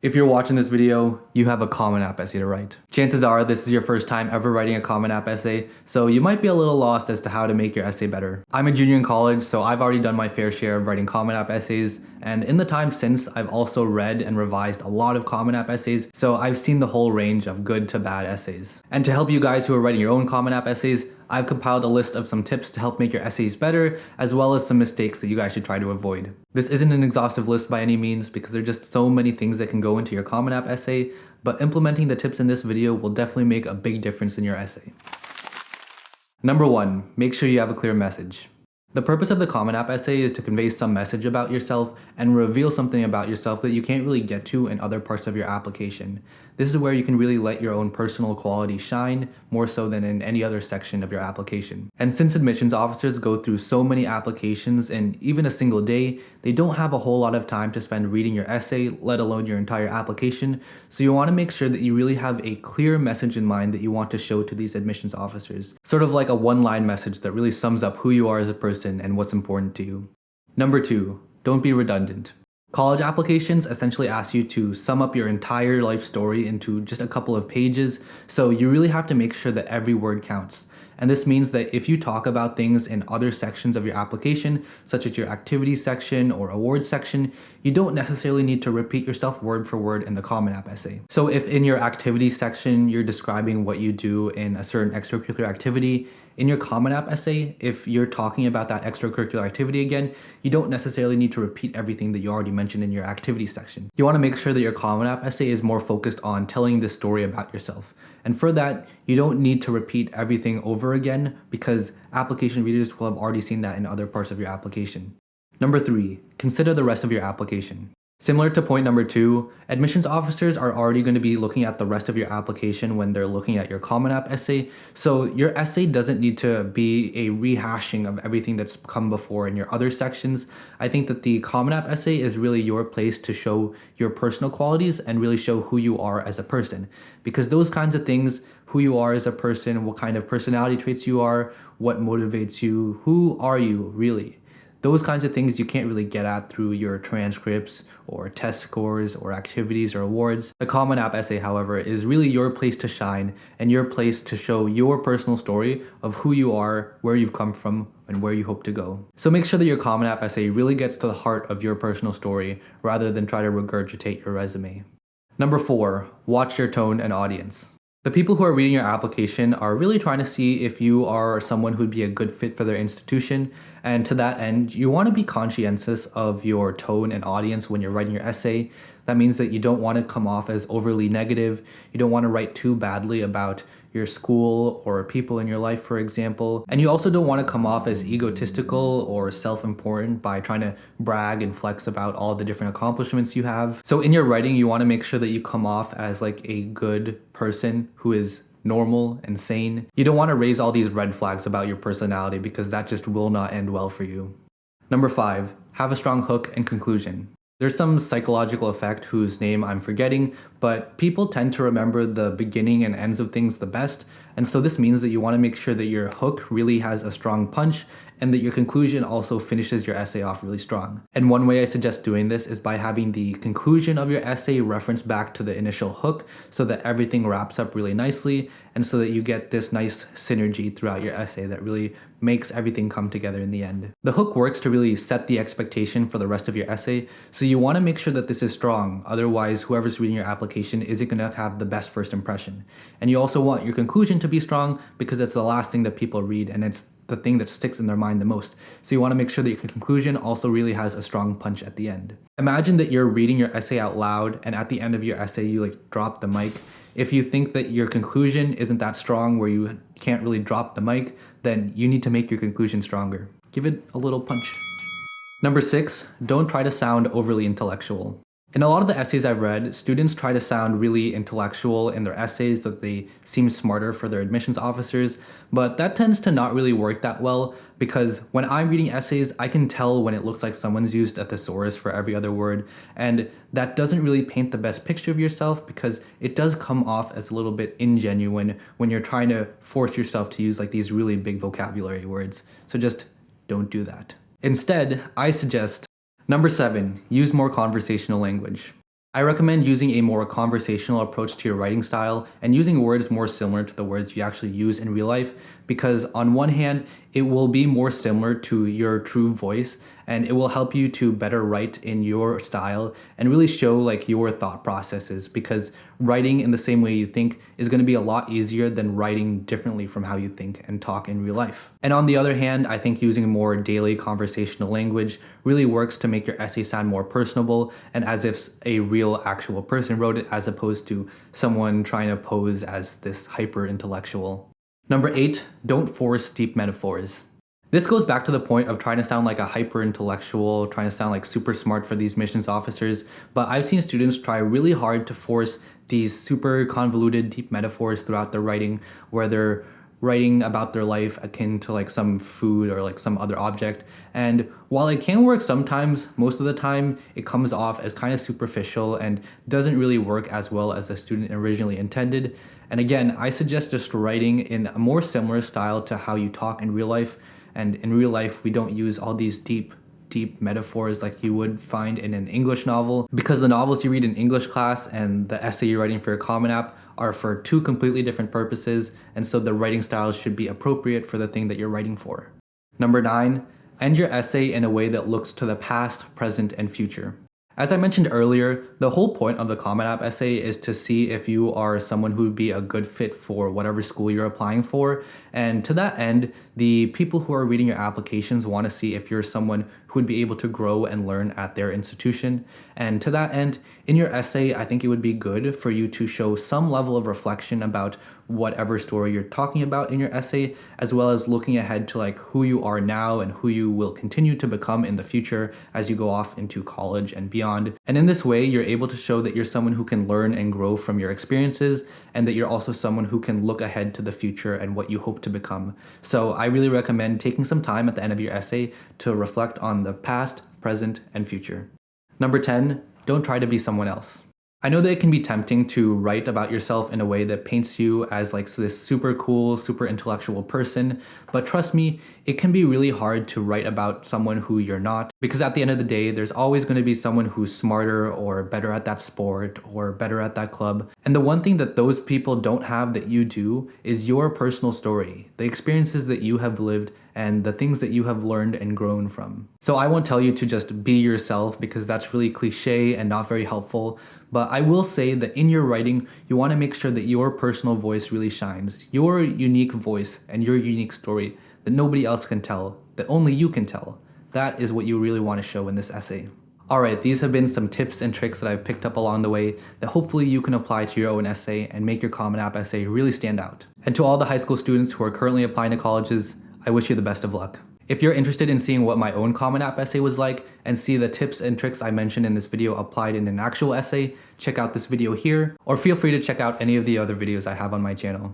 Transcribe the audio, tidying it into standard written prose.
If you're watching this video, you have a Common App essay to write. Chances are this is your first time ever writing a Common App essay, so you might be a little lost as to how to make your essay better. I'm a junior in college, so I've already done my fair share of writing Common App essays, and in the time since, I've also read and revised a lot of Common App essays, so I've seen the whole range of good to bad essays. And to help you guys who are writing your own Common App essays, I've compiled a list of some tips to help make your essays better, as well as some mistakes that you guys should try to avoid. This isn't an exhaustive list by any means, because there are just so many things that can go into your Common App essay, but implementing the tips in this video will definitely make a big difference in your essay. Number 1, make sure you have a clear message. The purpose of the Common App essay is to convey some message about yourself and reveal something about yourself that you can't really get to in other parts of your application. This is where you can really let your own personal quality shine, more so than in any other section of your application. And since admissions officers go through so many applications in even a single day, they don't have a whole lot of time to spend reading your essay, let alone your entire application, so you want to make sure that you really have a clear message in mind that you want to show to these admissions officers. Sort of like a one-line message that really sums up who you are as a person and what's important to you. Number 2, don't be redundant. College applications essentially ask you to sum up your entire life story into just a couple of pages, so you really have to make sure that every word counts. And this means that if you talk about things in other sections of your application, such as your activities section or awards section, you don't necessarily need to repeat yourself word for word in the Common App essay. So if in your activities section, you're describing what you do in a certain extracurricular activity, in your Common App essay, if you're talking about that extracurricular activity again, you don't necessarily need to repeat everything that you already mentioned in your activity section. You want to make sure that your Common App essay is more focused on telling the story about yourself. And for that, you don't need to repeat everything over again because application readers will have already seen that in other parts of your application. Number 3, consider the rest of your application. Similar to point number 2, admissions officers are already going to be looking at the rest of your application when they're looking at your Common App essay, so your essay doesn't need to be a rehashing of everything that's come before in your other sections. I think that the Common App essay is really your place to show your personal qualities and really show who you are as a person, because those kinds of things, who you are as a person, what kind of personality traits you are, what motivates you, who are you really? Those kinds of things you can't really get at through your transcripts or test scores or activities or awards. The Common App essay, however, is really your place to shine and your place to show your personal story of who you are, where you've come from, and where you hope to go. So make sure that your Common App essay really gets to the heart of your personal story rather than try to regurgitate your resume. Number 4, watch your tone and audience. The people who are reading your application are really trying to see if you are someone who'd be a good fit for their institution, and to that end, you want to be conscientious of your tone and audience when you're writing your essay. That means that you don't want to come off as overly negative, you don't want to write too badly about your school or people in your life, for example. And you also don't want to come off as egotistical or self-important by trying to brag and flex about all the different accomplishments you have. So in your writing, you want to make sure that you come off as like a good person who is normal and sane. You don't want to raise all these red flags about your personality because that just will not end well for you. Number 5, have a strong hook and conclusion. There's some psychological effect whose name I'm forgetting, but people tend to remember the beginning and ends of things the best, and so this means that you want to make sure that your hook really has a strong punch and that your conclusion also finishes your essay off really strong. And one way I suggest doing this is by having the conclusion of your essay reference back to the initial hook so that everything wraps up really nicely and so that you get this nice synergy throughout your essay that really makes everything come together in the end. The hook works to really set the expectation for the rest of your essay, so you want to make sure that this is strong, otherwise whoever's reading your application isn't going to have the best first impression. And you also want your conclusion to be strong because it's the last thing that people read and it's the thing that sticks in their mind the most. So you want to make sure that your conclusion also really has a strong punch at the end. Imagine that you're reading your essay out loud and at the end of your essay you like drop the mic. If you think that your conclusion isn't that strong where you can't really drop the mic, then you need to make your conclusion stronger. Give it a little punch. Number 6, don't try to sound overly intellectual. In a lot of the essays I've read, students try to sound really intellectual in their essays, that they seem smarter for their admissions officers, but that tends to not really work that well because when I'm reading essays, I can tell when it looks like someone's used a thesaurus for every other word, and that doesn't really paint the best picture of yourself because it does come off as a little bit ingenuine when you're trying to force yourself to use like these really big vocabulary words. So just don't do that. Instead, I suggest Number 7, use more conversational language. I recommend using a more conversational approach to your writing style and using words more similar to the words you actually use in real life, because on one hand, it will be more similar to your true voice and it will help you to better write in your style and really show like your thought processes, because writing in the same way you think is going to be a lot easier than writing differently from how you think and talk in real life. And on the other hand, I think using more daily conversational language really works to make your essay sound more personable and as if a real actual person wrote it, as opposed to someone trying to pose as this hyper intellectual. Number 8, don't force deep metaphors. This goes back to the point of trying to sound like a hyper intellectual, trying to sound like super smart for these missions officers, but I've seen students try really hard to force these super convoluted deep metaphors throughout their writing, where they're writing about their life akin to like some food or like some other object. And while it can work sometimes, most of the time it comes off as kind of superficial and doesn't really work as well as the student originally intended. And again, I suggest just writing in a more similar style to how you talk in real life. And in real life, we don't use all these deep metaphors like you would find in an English novel, because the novels you read in English class and the essay you're writing for your Common App are for two completely different purposes, and so the writing style should be appropriate for the thing that you're writing for. Number 9, end your essay in a way that looks to the past, present, and future. As I mentioned earlier, the whole point of the Common App essay is to see if you are someone who would be a good fit for whatever school you're applying for. And to that end, the people who are reading your applications want to see if you're someone who would be able to grow and learn at their institution. And to that end, in your essay, I think it would be good for you to show some level of reflection about whatever story you're talking about in your essay, as well as looking ahead to like who you are now and who you will continue to become in the future as you go off into college and beyond. And in this way, you're able to show that you're someone who can learn and grow from your experiences, and that you're also someone who can look ahead to the future and what you hope to become. So I really recommend taking some time at the end of your essay to reflect on the past, present, and future. Number 10, don't try to be someone else. I know that it can be tempting to write about yourself in a way that paints you as like this super cool, super intellectual person, but trust me, it can be really hard to write about someone who you're not, because at the end of the day, there's always going to be someone who's smarter or better at that sport or better at that club. And the one thing that those people don't have that you do is your personal story, the experiences that you have lived and the things that you have learned and grown from. So I won't tell you to just be yourself, because that's really cliche and not very helpful. But I will say that in your writing, you want to make sure that your personal voice really shines. Your unique voice and your unique story that nobody else can tell, that only you can tell. That is what you really want to show in this essay. Alright, these have been some tips and tricks that I've picked up along the way that hopefully you can apply to your own essay and make your Common App essay really stand out. And to all the high school students who are currently applying to colleges, I wish you the best of luck. If you're interested in seeing what my own Common App essay was like and see the tips and tricks I mentioned in this video applied in an actual essay, check out this video here, or feel free to check out any of the other videos I have on my channel.